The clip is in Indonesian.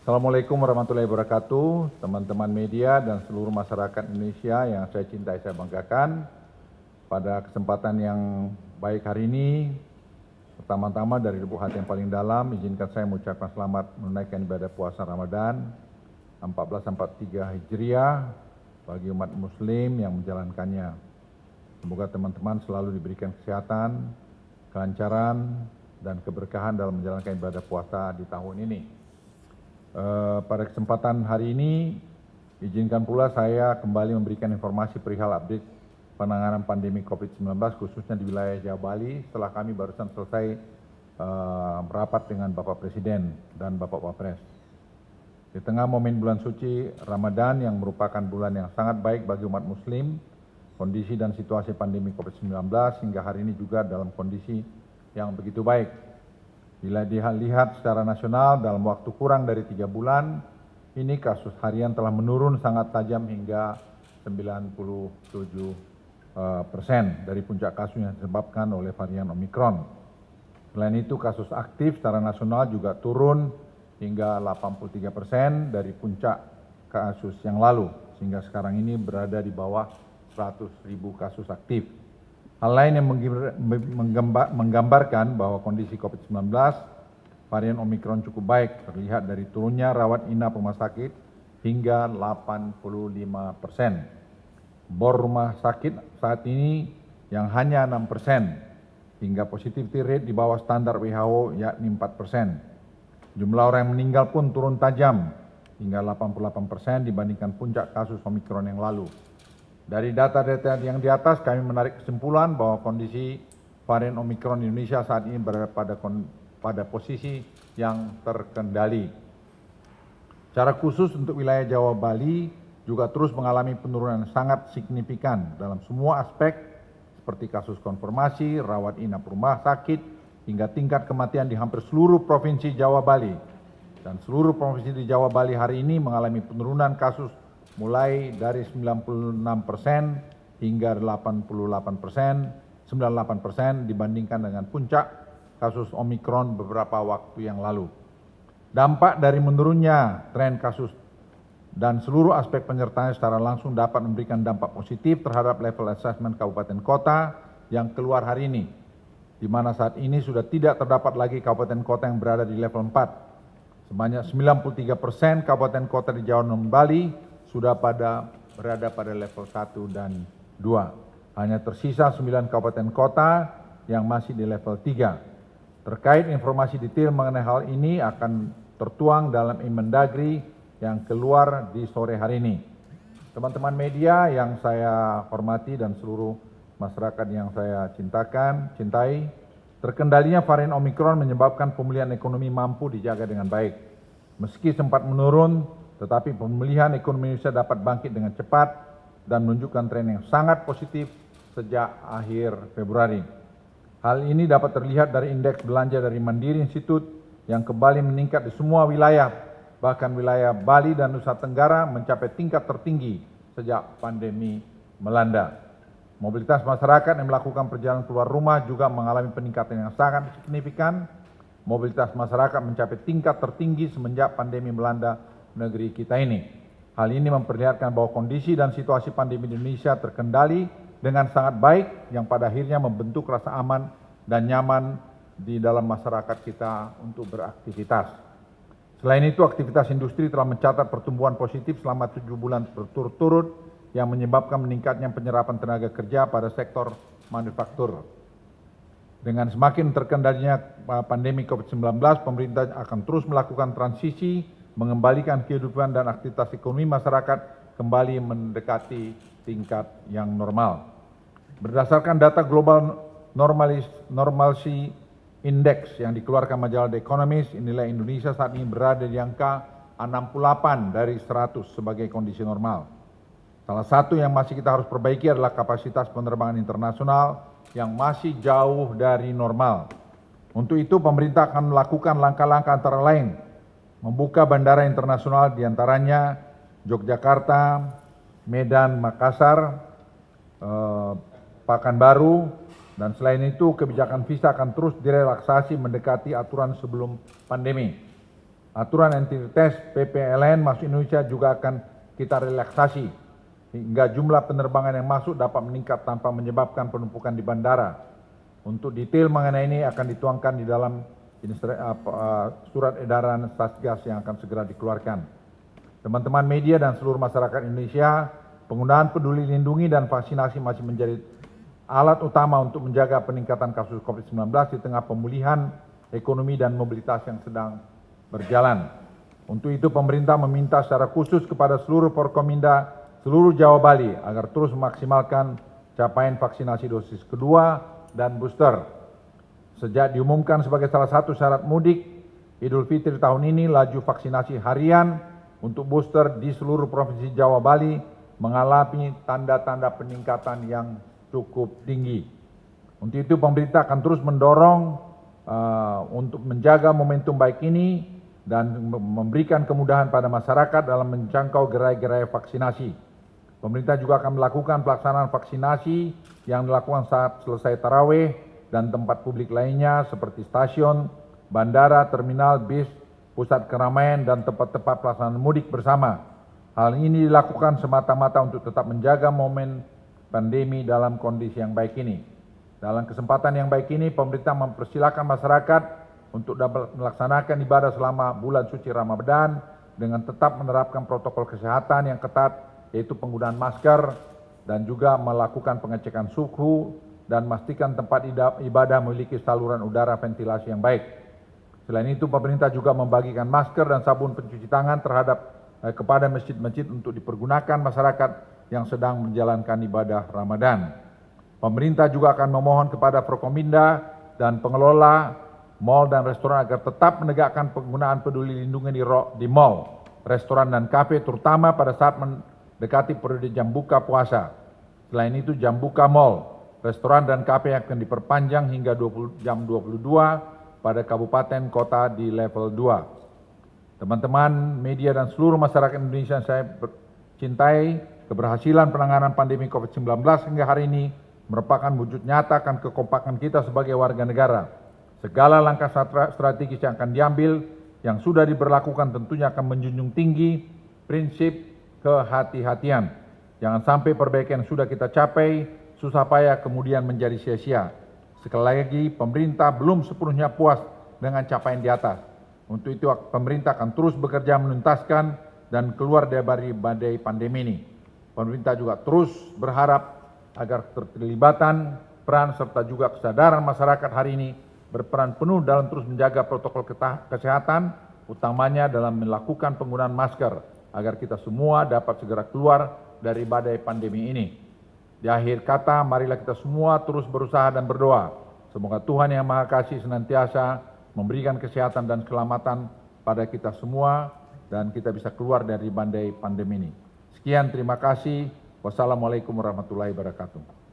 Assalamualaikum warahmatullahi wabarakatuh, teman-teman media dan seluruh masyarakat Indonesia yang saya cintai, saya banggakan. Pada kesempatan yang baik hari ini, pertama-tama dari lubuk hati yang paling dalam, izinkan saya mengucapkan selamat menunaikan ibadah puasa Ramadan 1443 Hijriah bagi umat Muslim yang menjalankannya. Semoga teman-teman selalu diberikan kesehatan, kelancaran, dan keberkahan dalam menjalankan ibadah puasa di tahun ini. Pada kesempatan hari ini, izinkan pula saya kembali memberikan informasi perihal update penanganan pandemi COVID-19 khususnya di wilayah Jawa Bali setelah kami barusan selesai merapat dengan Bapak Presiden dan Bapak Wapres. Di tengah momen bulan suci Ramadan yang merupakan bulan yang sangat baik bagi umat Muslim, kondisi dan situasi pandemi COVID-19 hingga hari ini juga dalam kondisi yang begitu baik. Bila dilihat secara nasional dalam waktu kurang dari 3 bulan, ini kasus harian telah menurun sangat tajam hingga 97% dari puncak kasus yang disebabkan oleh varian Omikron. Selain itu kasus aktif secara nasional juga turun hingga 83% dari puncak kasus yang lalu, sehingga sekarang ini berada di bawah 100.000 kasus aktif. Hal lain yang menggambarkan bahwa kondisi COVID-19 varian Omikron cukup baik terlihat dari turunnya rawat inap rumah sakit hingga 85%. Bor rumah sakit saat ini yang hanya 6%, hingga positivity rate di bawah standar WHO yakni 4%. Jumlah orang yang meninggal pun turun tajam hingga 88% dibandingkan puncak kasus Omikron yang lalu. Dari data-data yang di atas kami menarik kesimpulan bahwa kondisi varian Omikron di Indonesia saat ini berada pada posisi yang terkendali. Secara khusus untuk wilayah Jawa Bali juga terus mengalami penurunan sangat signifikan dalam semua aspek seperti kasus konfirmasi, rawat inap rumah sakit, hingga tingkat kematian di hampir seluruh provinsi Jawa Bali. Dan seluruh provinsi di Jawa Bali hari ini mengalami penurunan kasus mulai dari 96% hingga 98% dibandingkan dengan puncak kasus Omikron beberapa waktu yang lalu. Dampak dari menurunnya tren kasus dan seluruh aspek penyertaan secara langsung dapat memberikan dampak positif terhadap level assessment kabupaten kota yang keluar hari ini, di mana saat ini sudah tidak terdapat lagi kabupaten kota yang berada di level 4. Sebanyak 93% kabupaten kota di Jawa dan Bali sudah berada pada level 1 dan 2. Hanya tersisa 9 kabupaten kota yang masih di level 3. Terkait informasi detail mengenai hal ini akan tertuang dalam Inmendagri yang keluar di sore hari ini. Teman-teman media yang saya hormati dan seluruh masyarakat yang saya cintai, terkendalinya varian Omikron menyebabkan pemulihan ekonomi mampu dijaga dengan baik. Meski sempat menurun, tetapi pemulihan ekonomi Indonesia dapat bangkit dengan cepat dan menunjukkan tren yang sangat positif sejak akhir Februari. Hal ini dapat terlihat dari indeks belanja dari Mandiri Institute yang kembali meningkat di semua wilayah, bahkan wilayah Bali dan Nusa Tenggara mencapai tingkat tertinggi sejak pandemi melanda. Mobilitas masyarakat yang melakukan perjalanan keluar rumah juga mengalami peningkatan yang sangat signifikan. Mobilitas masyarakat mencapai tingkat tertinggi semenjak pandemi melanda negeri kita ini. Hal ini memperlihatkan bahwa kondisi dan situasi pandemi di Indonesia terkendali dengan sangat baik yang pada akhirnya membentuk rasa aman dan nyaman di dalam masyarakat kita untuk beraktivitas. Selain itu, aktivitas industri telah mencatat pertumbuhan positif selama 7 bulan berturut-turut yang menyebabkan meningkatnya penyerapan tenaga kerja pada sektor manufaktur. Dengan semakin terkendalinya pandemi COVID-19, pemerintah akan terus melakukan transisi mengembalikan kehidupan dan aktivitas ekonomi masyarakat kembali mendekati tingkat yang normal. Berdasarkan data Global Normalcy Index yang dikeluarkan majalah The Economist, nilai Indonesia saat ini berada di angka 68 dari 100 sebagai kondisi normal. Salah satu yang masih kita harus perbaiki adalah kapasitas penerbangan internasional yang masih jauh dari normal. Untuk itu pemerintah akan melakukan langkah-langkah antara lain membuka bandara internasional diantaranya Yogyakarta, Medan, Makassar, Pekanbaru, dan selain itu kebijakan visa akan terus direlaksasi mendekati aturan sebelum pandemi. Aturan anti-tes PPLN masuk Indonesia juga akan kita relaksasi hingga jumlah penerbangan yang masuk dapat meningkat tanpa menyebabkan penumpukan di bandara. Untuk detail mengenai ini akan dituangkan di dalam surat edaran Satgas yang akan segera dikeluarkan. Teman-teman media dan seluruh masyarakat Indonesia, penggunaan peduli lindungi dan vaksinasi masih menjadi alat utama untuk menjaga peningkatan kasus COVID-19 di tengah pemulihan ekonomi dan mobilitas yang sedang berjalan. Untuk itu pemerintah meminta secara khusus kepada seluruh Forkominda seluruh Jawa Bali agar terus memaksimalkan capaian vaksinasi dosis kedua dan booster. Sejak diumumkan sebagai salah satu syarat mudik Idul Fitri tahun ini, laju vaksinasi harian untuk booster di seluruh provinsi Jawa Bali mengalami tanda-tanda peningkatan yang cukup tinggi. Untuk itu pemerintah akan terus mendorong untuk menjaga momentum baik ini dan memberikan kemudahan pada masyarakat dalam menjangkau gerai-gerai vaksinasi. Pemerintah juga akan melakukan pelaksanaan vaksinasi yang dilakukan saat selesai tarawih dan tempat publik lainnya seperti stasiun, bandara, terminal, bis, pusat keramaian, dan tempat-tempat pelaksanaan mudik bersama. Hal ini dilakukan semata-mata untuk tetap menjaga momen pandemi dalam kondisi yang baik ini. Dalam kesempatan yang baik ini, pemerintah mempersilahkan masyarakat untuk dapat melaksanakan ibadah selama bulan suci Ramadan dengan tetap menerapkan protokol kesehatan yang ketat, yaitu penggunaan masker dan juga melakukan pengecekan suhu dan memastikan tempat ibadah memiliki saluran udara ventilasi yang baik. Selain itu, pemerintah juga membagikan masker dan sabun pencuci tangan kepada masjid-masjid untuk dipergunakan masyarakat yang sedang menjalankan ibadah Ramadan. Pemerintah juga akan memohon kepada Forkominda dan pengelola mal dan restoran agar tetap menegakkan penggunaan peduli lindungi di mal, restoran dan kafe terutama pada saat mendekati periode jam buka puasa. Selain itu jam buka mal, restoran dan kafe akan diperpanjang hingga jam 22 pada kabupaten kota di level 2. Teman-teman media dan seluruh masyarakat Indonesia yang saya cintai, keberhasilan penanganan pandemi COVID-19 hingga hari ini merupakan wujud nyata akan kekompakan kita sebagai warga negara. Segala langkah strategis yang akan diambil, yang sudah diberlakukan tentunya akan menjunjung tinggi prinsip kehati-hatian. Jangan sampai perbaikan yang sudah kita capai, susah payah kemudian menjadi sia-sia. Sekali lagi, pemerintah belum sepenuhnya puas dengan capaian di atas. Untuk itu, pemerintah akan terus bekerja menuntaskan dan keluar dari badai pandemi ini. Pemerintah juga terus berharap agar keterlibatan, peran serta juga kesadaran masyarakat hari ini berperan penuh dalam terus menjaga protokol kesehatan, utamanya dalam melakukan penggunaan masker, agar kita semua dapat segera keluar dari badai pandemi ini. Di akhir kata, marilah kita semua terus berusaha dan berdoa. Semoga Tuhan Yang Maha Kasih senantiasa memberikan kesehatan dan keselamatan pada kita semua, dan kita bisa keluar dari badai pandemi ini. Sekian, terima kasih. Wassalamualaikum warahmatullahi wabarakatuh.